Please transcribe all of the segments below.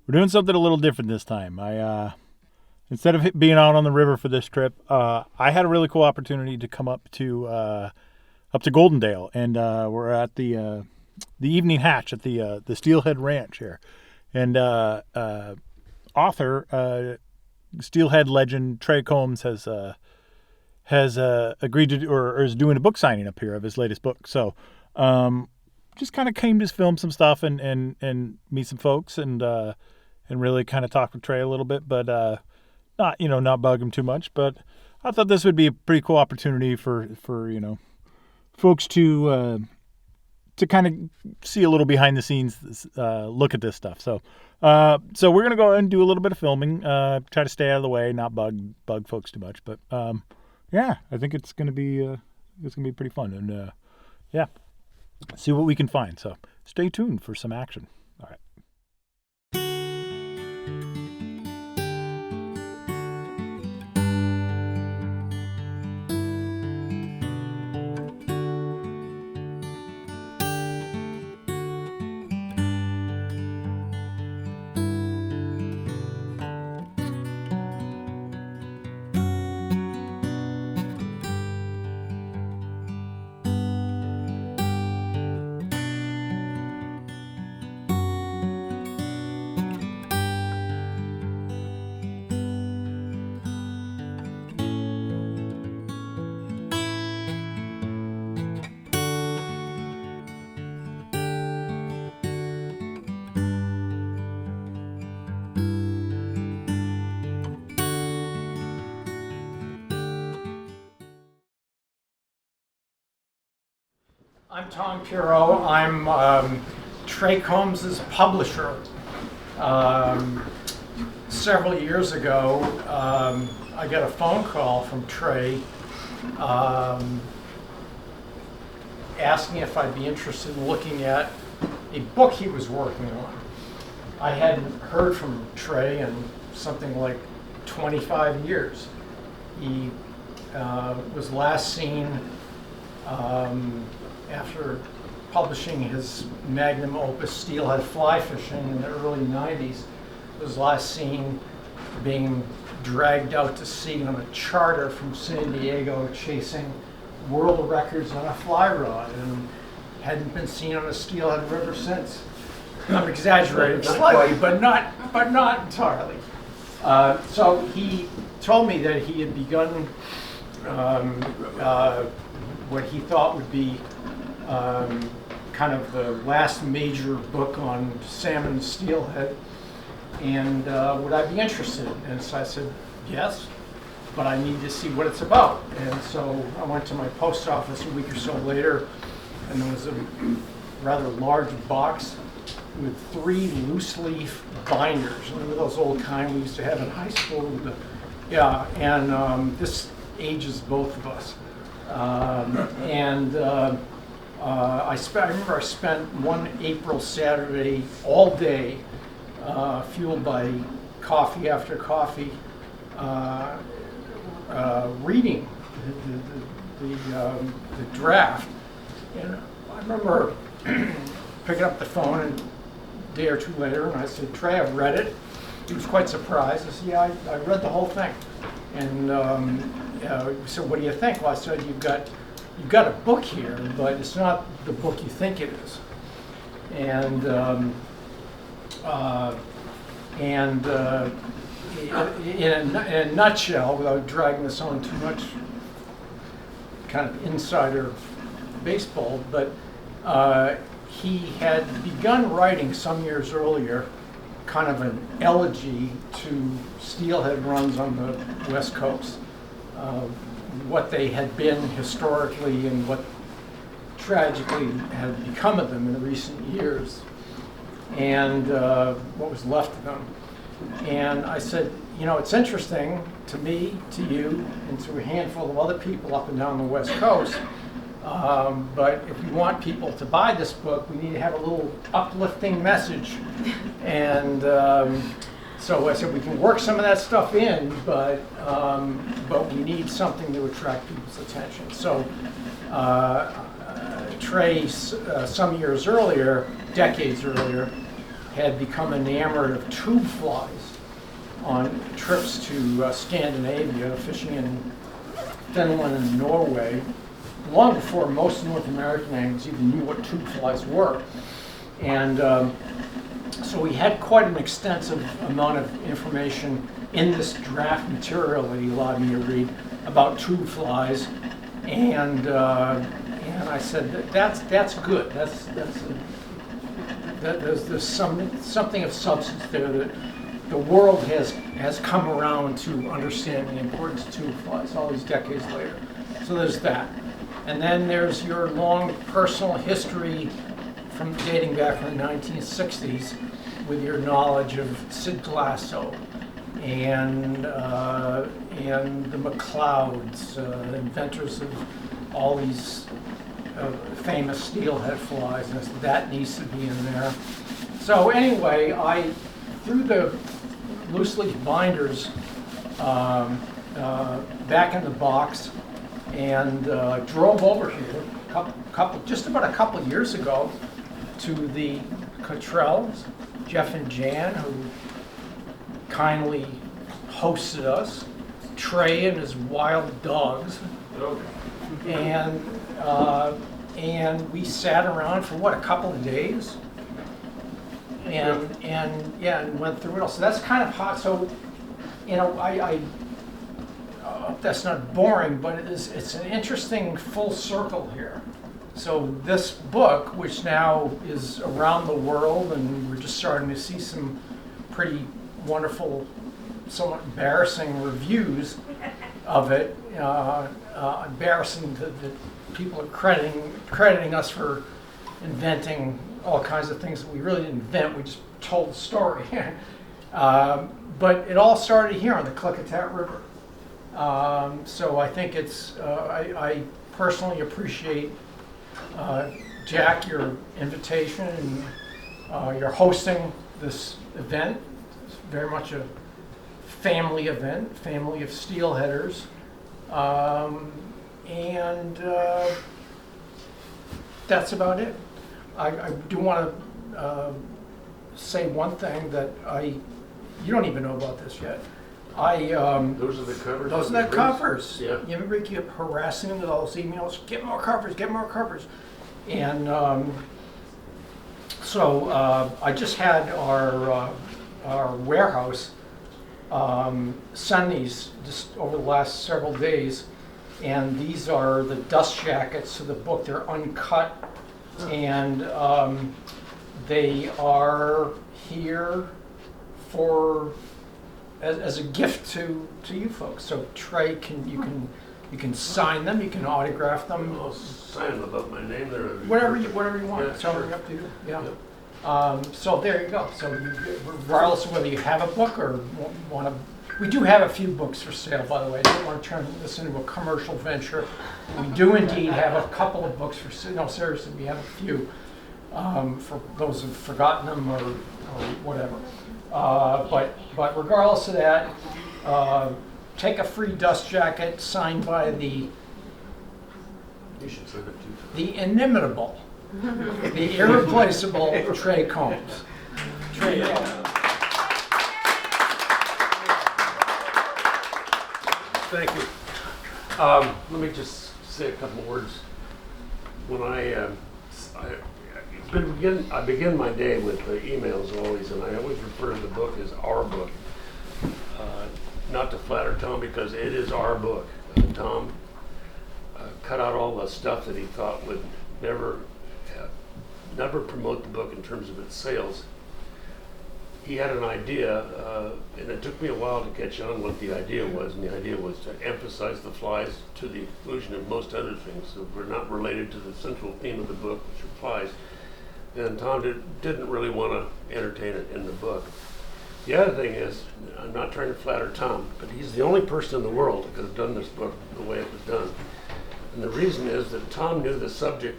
We're doing something a little different this time. Instead of being out on the river for this trip, I had a really cool opportunity to come up to Goldendale, and we're at the evening hatch at the Steelhead Ranch here, and author Steelhead legend Trey COMBS has agreed to or is doing a book signing up here of his latest book. So just kind of came to film some stuff and meet some folks and really kind of talk with Trey a little bit, but not bug him too much. But I thought this would be a pretty cool opportunity for folks to kind of see a little behind the scenes look at this stuff. So we're gonna go ahead and do a little bit of filming. Try to stay out of the way, not bug folks too much. But yeah, I think it's gonna be pretty fun, and yeah, see what we can find. So stay tuned for some action. All right. I'm Tom Puro. I'm Trey COMBS' publisher. Several years ago, I got a phone call from Trey asking if I'd be interested in looking at a book he was working on. I hadn't heard from Trey in something like 25 years. He was last seen after publishing his magnum opus Steelhead Fly Fishing in the early 90s. Was last seen being dragged out to sea on a charter from San Diego chasing world records on a fly rod, and hadn't been seen on a steelhead river since. I'm exaggerating slightly, but not entirely. So he told me that he had begun what he thought would be kind of the last major book on salmon steelhead, and would I be interested? And so I said, yes, but I need to see what it's about. And so I went to my post office a week or so later, and there was a rather large box with 3 loose leaf binders. Remember those old kind we used to have in high school? This ages both of us. I remember I spent one April Saturday all day, fueled by coffee after coffee, reading the draft. And I remember picking up the phone a day or two later, and I said, Trey, I've read it. He was quite surprised. I said, yeah, I read the whole thing. And he said, what do you think? Well, I said, you've got a book here, but it's not the book you think it is. And in a nutshell, without dragging this on too much, kind of insider baseball, but he had begun writing some years earlier kind of an elegy to steelhead runs on the West Coast. What they had been historically and what tragically had become of them in recent years, and what was left of them. And I said, it's interesting to me, to you, and to a handful of other people up and down the West Coast, but if we want people to buy this book, we need to have a little uplifting message. And so I said, we can work some of that stuff in, but we need something to attract people's attention. So Trey, some years earlier, decades earlier, had become enamored of tube flies on trips to Scandinavia, fishing in Finland and Norway, long before most North American anglers even knew what tube flies were. And so we had quite an extensive amount of information in this draft material that he allowed me to read about tube flies, and I said that's good. There's something of substance there that the world has come around to understand the importance of tube flies all these decades later. So there's that, and then there's your long personal history from dating back from the 1960s with your knowledge of Sid Glasso and the McLeods, inventors of all these famous steelhead flies, and that needs to be in there. So anyway, I threw the loose leaf binders back in the box and drove over here just about a couple years ago to the Cottrells, Jeff and Jan, who kindly hosted us, Trey and his wild dogs, and we sat around for what, a couple of days, and went through it all. So that's kind of hot. So, you know, I that's not boring, but it's an interesting full circle here. So this book, which now is around the world, and we're just starting to see some pretty wonderful, somewhat embarrassing reviews of it. Embarrassing that people are crediting us for inventing all kinds of things that we really didn't invent. We just told the story. But it all started here on the Klickitat River. So I think it's, I personally appreciate Jack, your invitation, and your hosting this event. It's very much a family event, family of steelheaders. And that's about it. I do want to say one thing that you don't even know about this yet. Those are the covers. Those are the covers. Yeah. You remember you keep harassing them with all those emails, get more covers, get more covers. And so I just had our warehouse send these just over the last several days, and these are the dust jackets to the book. They're uncut, and they are here for as a gift to you folks. So Trey, you can sign them, you can autograph them. I'll sign them about my name there. Whatever you want. Yeah, It's totally sure. up to you. Yeah. Yeah. So there you go. So regardless of whether you have a book or want to, we do have a few books for sale, by the way. I don't want to turn this into a commercial venture. We do indeed have a couple of books for sale. No, seriously, we have a few for those who've forgotten them or whatever. But regardless of that, take a free dust jacket signed by the inimitable, the irreplaceable Trey COMBS. Trey. Thank you. Let me just say a couple of words. When I begin my day with emails always, and I always refer to the book as our book. Not to flatter Tom, because it is our book. Tom cut out all the stuff that he thought would never promote the book in terms of its sales. He had an idea, and it took me a while to catch on what the idea was, and the idea was to emphasize the flies to the exclusion of most other things that were not related to the central theme of the book, which are flies. And Tom didn't really want to entertain it in the book. The other thing is, I'm not trying to flatter Tom, but he's the only person in the world that could have done this book the way it was done. And the reason is that Tom knew the subject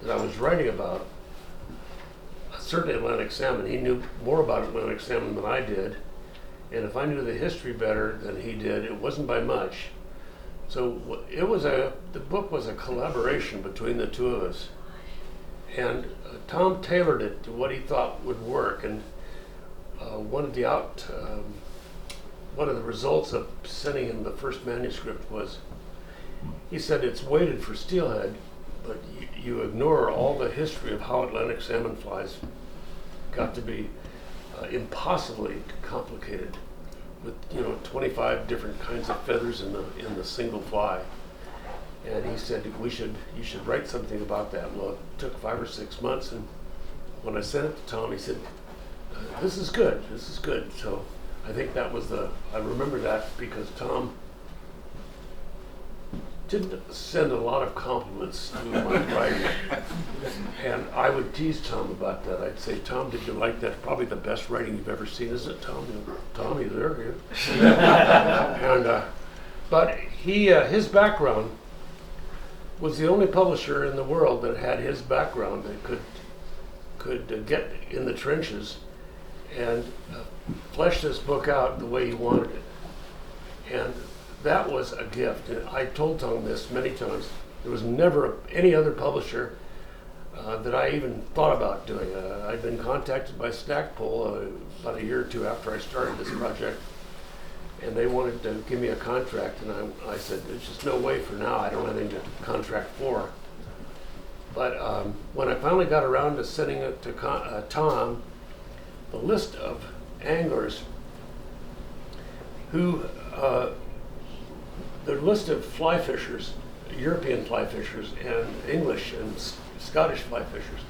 that I was writing about, certainly Atlantic salmon. He knew more about Atlantic salmon than I did. And if I knew the history better than he did, it wasn't by much. So the book was a collaboration between the two of us. And Tom tailored it to what he thought would work. And one of the results of sending him the first manuscript was, he said, it's weighted for steelhead, but you ignore all the history of how Atlantic salmon flies got to be impossibly complicated, with 25 different kinds of feathers in the single fly. And he said, you should write something about that. Well, it took 5 or 6 months, and when I sent it to Tom, he said, this is good. So I think that was I remember that because Tom didn't send a lot of compliments to my writing. And I would tease Tom about that. I'd say, Tom, did you like that? Probably the best writing you've ever seen, is it, Tom? Tom, you there? Yeah. But his background was the only publisher in the world that had his background that could get in the trenches and flesh this book out the way he wanted it. And that was a gift. And I told Tom this many times. There was never any other publisher that I even thought about doing. I'd been contacted by Stackpole about a year or two after I started this project, and they wanted to give me a contract, and I said, there's just no way for now. I don't have anything to contract for. But when I finally got around to sending it to Tom, the list of anglers who, the list of fly fishers, European fly fishers and English and Scottish fly fishers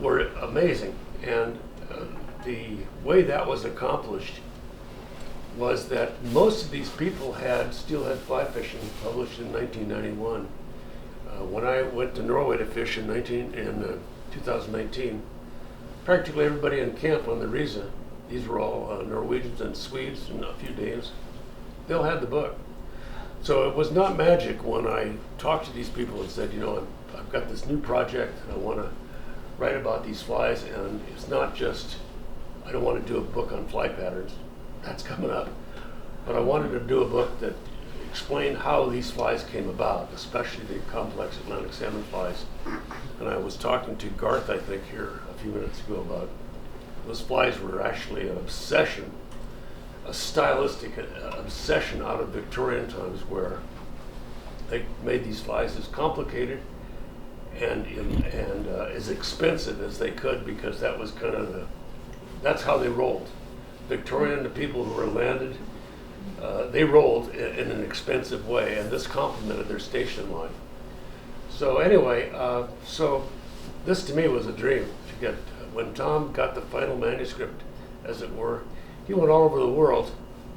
were amazing. And the way that was accomplished was that most of these people had steelhead fly fishing published in 1991. When I went to Norway to fish in 2019, practically everybody in camp on the Riza, these were all Norwegians and Swedes and a few Danes, they all had the book. So it was not magic when I talked to these people and said, I've got this new project and I want to write about these flies, and it's not just, I don't want to do a book on fly patterns, that's coming up, but I wanted to do a book that explained how these flies came about, especially the complex Atlantic salmon flies. And I was talking to Garth, I think, here a few minutes ago about those flies were actually an obsession, a stylistic obsession out of Victorian times, where they made these flies as complicated and as expensive as they could, because that was kind of that's how they rolled. Victorian, the people who were landed, they rolled in an expensive way, and this complemented their station life. So anyway, so this to me was a dream to get. When Tom got the final manuscript, as it were, he went all over the world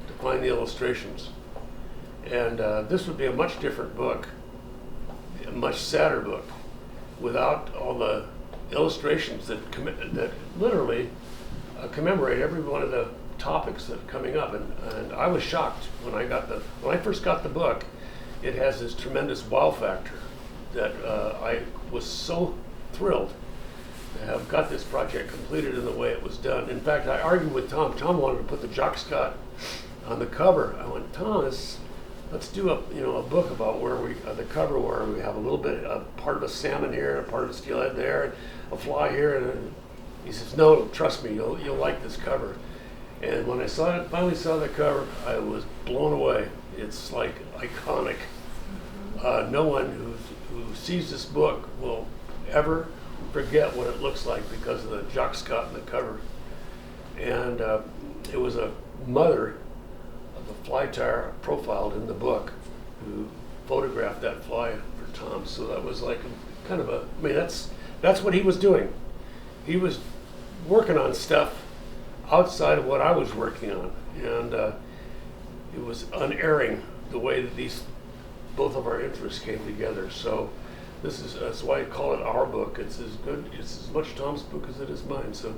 to find the illustrations. And this would be a much different book, a much sadder book, without all the illustrations that literally commemorate every one of the topics that are coming up. And I was shocked when I first got the book. It has this tremendous wow factor that I was so thrilled to have got this project completed in the way it was done. In fact, I argued with Tom. Tom wanted to put the Jock Scott on the cover. I went, Tom, let's do a book about where the cover where we have a little bit of part of a salmon here, a part of a steelhead there, and a fly here. And he says, no, trust me, you'll like this cover. And when I finally saw the cover, I was blown away. It's like iconic. No one who sees this book will ever forget what it looks like because of the Jock Scott in the cover. And it was a mother of a fly tire profiled in the book who photographed that fly for Tom. So that was like that's what he was doing. He was working on stuff outside of what I was working on, and it was unerring the way that both of our interests came together. So that's why I call it our book. It's as much Tom's book as it is mine. So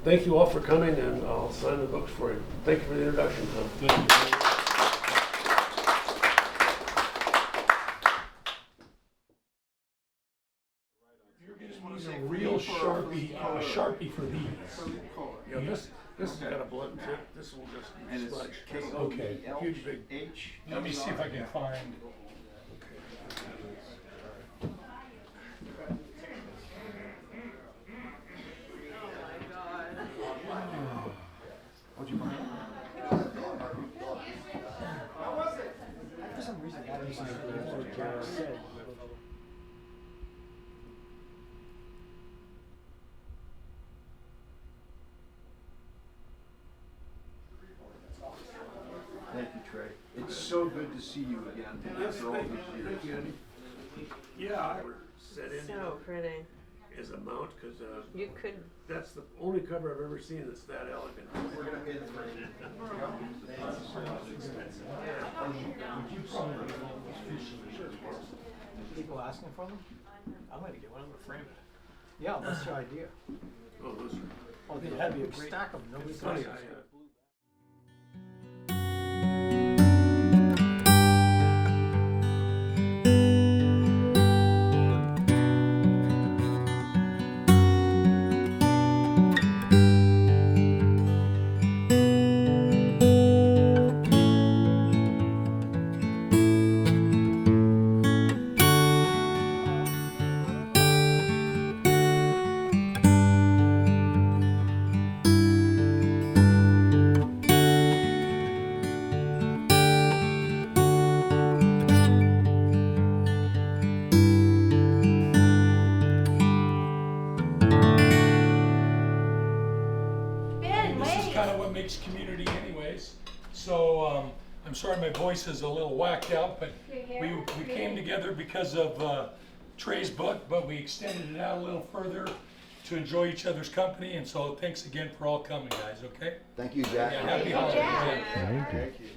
thank you all for coming, and I'll sign the books for you. Thank you for the introduction, Tom. Thank you. A real Sharpie for these. Yeah, this has got a blunt tip. This will just smudge. Okay. Huge big. Let me see if I can find. It's so good to see you again after all these years. Yeah, I set in So pretty. as a mount because You could. that's the only cover I've ever seen that's that elegant. We're gonna pay the freight. People asking for them? I'm gonna get one, I'm gonna frame it. Yeah, what's the idea? Oh, those are Oh, they had a stack of them, nobody's funny. asking. This is kind of what makes community anyways. So I'm sorry my voice is a little whacked out, but we came together because of Trey's book, but we extended it out a little further to enjoy each other's company. And so thanks again for all coming, guys, okay? Thank you, Jack. Yeah, happy holidays.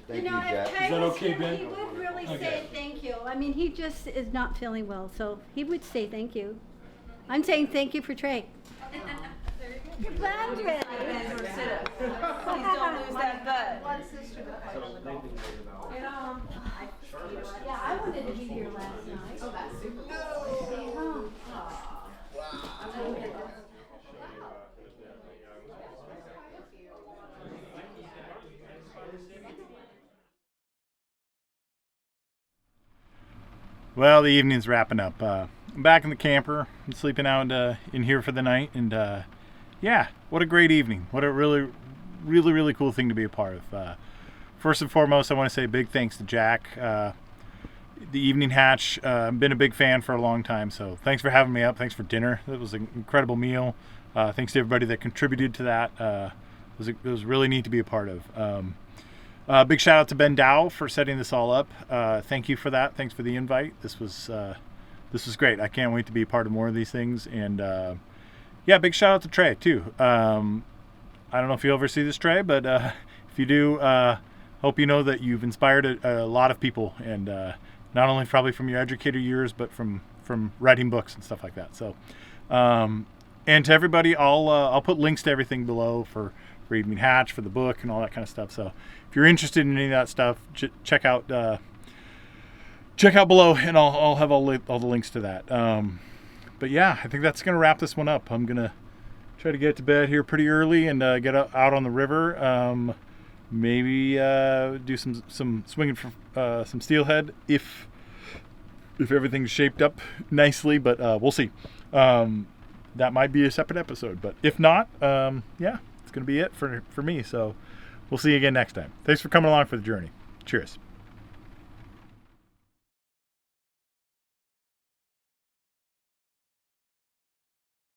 Thank you, know, Jack. if Trey Is that was okay, here, Ben? he would really Okay. say thank you. I mean, he just is not feeling well, so he would say thank you. I'm saying thank you for Trey. You're glad, really. Please don't lose that butt. Yeah, I wanted to be here last night. Oh, that's super cool. Well, the evening's wrapping up. I'm back in the camper. I'm sleeping out in here for the night, and yeah, what a great evening. What a really cool thing to be a part of. First and foremost, I want to say a big thanks to Jack. The Evening Hatch, I've been a big fan for a long time, so thanks for having me up. Thanks for dinner. It was an incredible meal. Thanks to everybody that contributed to that. It was really neat to be a part of. Big shout out to Ben Dow for setting this all up. Thank you for that. Thanks for the invite. This was great. I can't wait to be a part of more of these things. And yeah, big shout out to Trey too. I don't know if you ever see this, Trey, but if you do, hope you know that you've inspired a lot of people, and not only probably from your educator years, but from writing books and stuff like that. So, and to everybody, I'll put links to everything below for Evening Hatch, for the book, and all that kind of stuff. So if you're interested in any of that stuff, check out below, and I'll have all the links to that. But yeah, I think that's gonna wrap this one up. I'm gonna try to get to bed here pretty early and get out on the river. Maybe do some swinging for some steelhead if everything's shaped up nicely, but we'll see. That might be a separate episode, but if not, yeah, it's gonna be it for me. So we'll see you again next time. Thanks for coming along for the journey. Cheers.